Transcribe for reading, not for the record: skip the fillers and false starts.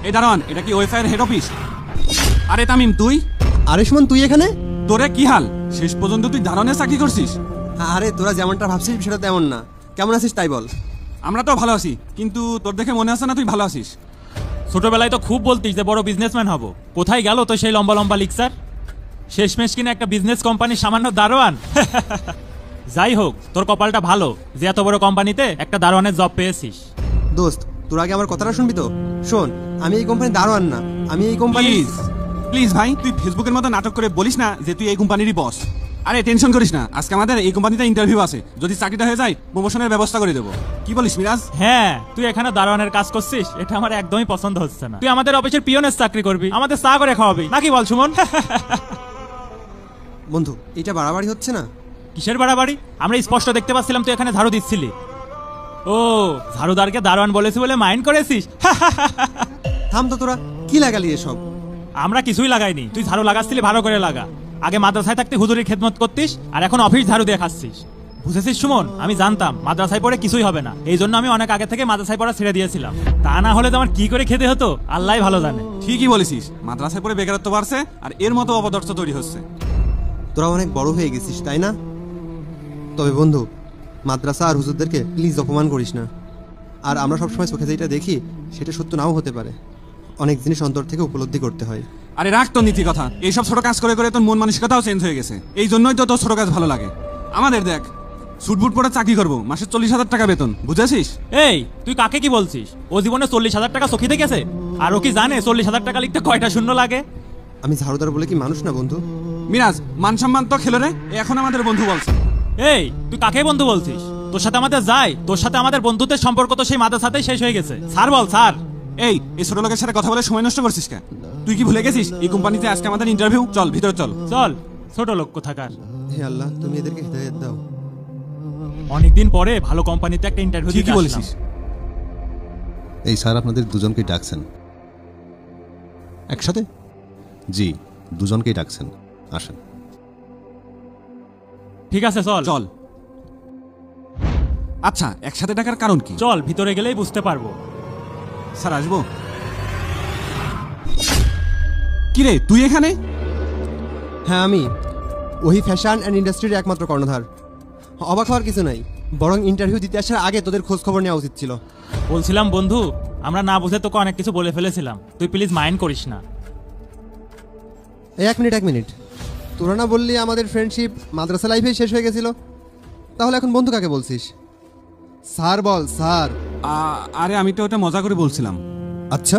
এই দারোয়ান, এটা কি ওয়েফায়ার হেড অফিস? আরে তামিম তুই? আরে সুমন তুই এখানে? তোরে কি হাল? শেষ পর্যন্ত তুই দারোয়ানের চাকরি করছিস? আরে তোরা যেমনটা ভাবছিস সেটা তেমন না। কেমন আছিস তাই বল। আমরা তো ভালো আছি, কিন্তু তোর দেখে মনে হচ্ছে না তুই ভালো আছিস। ছোটবেলায় তো খুব বলতিস যে বড় বিজনেসম্যান হব, কোথায় গেল তো সেই লম্বা লম্বা লিকচার? শেষমেশ কিনা একটা বিজনেস কোম্পানির সামান্য দারোয়ান। যাই হোক, তোর কপালটা ভালো যে এত বড় কোম্পানিতে একটা দারোয়ানের জব পেয়েছিস। দোস্ত তোর আগে আমার কথাটা শুনবি তো? শোন, আমি এই কোম্পানির দারোয়ান না, আমি এই কোম্পানি। প্লিজ ভাই, তুই ফেসবুকের মতো নাটক করে বলিস না যে তুই এই কোম্পানিরই বস। আরে টেনশন করিস না, আজকে আমাদের এই কোম্পানিতে ইন্টারভিউ আছে, যদি চাকরিটা হয়ে যায় প্রমোশনের ব্যবস্থা করে দেবো। কি বলিস মিরাজ? হ্যাঁ, তুই এখানে দারোয়ানের কাজ করছিস, এটা আমার একদমই পছন্দ হচ্ছে না। তুই আমাদের অফিসের পিয়নের চাকরি করবি, আমাদের চা করে খাওয়াবি নাকি বল সুমন? বন্ধু এটা বাড়াবাড়ি হচ্ছে না? কিসের বাড়াবাড়ি? আমরা স্পষ্ট দেখতে পাচ্ছিলাম তুই এখানে ঝাড়ু দিচ্ছিলি। ও, ঝাড়ুদারকে দারোয়ান বলেছি বলে মাইন্ড করেছিস? থাম তো, তোরা কি লাগালি এসব? আমরা কিছুই লাগাইনি, তুই ঝাড়ু লাগাচ্ছিলি ভালো করে লাগা। আগে মাদ্রাসায় থাকতে হুজুরের খেদমত করতিস, আর এখন অফিস ঝাড়ু দিয়ে খাচ্ছিস। বুঝেছিস সুমন, আমি জানতাম মাদ্রাসায় পড়ে কিছুই হবে না, এই জন্য আমি অনেক আগে থেকে মাদ্রাসায় পড়া ছেড়ে দিয়েছিলাম। তা না হলে তো আমার কি করে খেতে হতো আল্লাহ ভালো জানে। ঠিকই বলেছিস, মাদ্রাসায় পড়ে বেকারত্ব বাড়ছে আর এর মতো অপদার্থ তৈরি হচ্ছে। তোরা অনেক বড় হয়ে গেছিস তাই না? তবে বন্ধু, মাদ্রাসা আর হুজুরদেরকে প্লিজ অপমান করিস না। আর আমরা সবসময় চোখে যেটা দেখি সেটা সত্য নাও হতে পারে, অনেক জিনিস অন্তর থেকে উপলব্ধি করতে হয়। আরে রাখ তোর নীতি কথা, এইসব ছোট কাজ করে করে তোর মন মানসিকতাও চেঞ্জ হয়ে গেছে, এই জন্যই তো তোর ছোট কাজ ভালো লাগে। আমাদের দেখ, সুটবুট পরে চাকরি করবো, মাসে 40,000 টাকা বেতন, বুঝেছিস? এই তুই কাকে কি বলছিস? ও জীবনে 40,000 টাকা চোখে দেখেছে? আর ও কি জানে 40,000 টাকা লিখতে কয়টা শূন্য লাগে? আমি ঝাড়ুদার বলে কি মানুষ না বন্ধু? মিরাজ, মান সম্মান তো খেলো রে, এখন আমাদের বন্ধু বলছে। এই তুই কাকে বন্ধু বলছিস? তোর সাথে আমাদের যাই, তোর সাথে আমাদের বন্ধুত্বের সম্পর্ক তো সেই মাদ্রাসাতেই শেষ হয়ে গেছে। স্যার বল স্যার। এই ছোট লোকের সাথে কথা বলে সময় নষ্ট করছিস কেন? তুই কি ভুলে গেছিস এই কোম্পানিতে আজকে আমাদের ইন্টারভিউ? চল ভিতরে চল। চল, ছোট লোক কোথাকার। হে আল্লাহ, তুমি এদেরকে হিদায়াত দাও। অনেকদিন পরে ভালো কোম্পানিতে একটা ইন্টারভিউ দিতে ঠিকই বলেছিস। এই স্যার আপনাদের দুজনকেই ডাকছেন একসাথে? জি, দুজনকেই ডাকছেন, আসেন। ঠিক আছে চল চল। আচ্ছা, একসাথে ডাকার কারণ কি? চল, ভিতরে গেলেই বুঝতে পারবো। স্যার আসবো? কিরে তুই এখানে? হ্যাঁ আমি ওই ফ্যাশন অ্যান্ড ইন্ডাস্ট্রির একমাত্র কর্ণধার। অবাক হওয়ার কিছু নাই, বরং ইন্টারভিউ দিতে আসার আগে তোদের খোঁজ খবর নেওয়া উচিত ছিল। বলছিলাম বন্ধু, আমরা না বুঝে তোকে অনেক কিছু বলে ফেলেছিলাম, তুই প্লিজ মাইন্ড করিস না। এই এক মিনিট, তোরা না বললি আমাদের ফ্রেন্ডশিপ মাদ্রাসা লাইফেই শেষ হয়ে গেছিল? তাহলে এখন বন্ধু কাকে বলছিস? স্যার বল স্যার। আরে আমি তো ওটা মজা করে বলছিলাম। আচ্ছা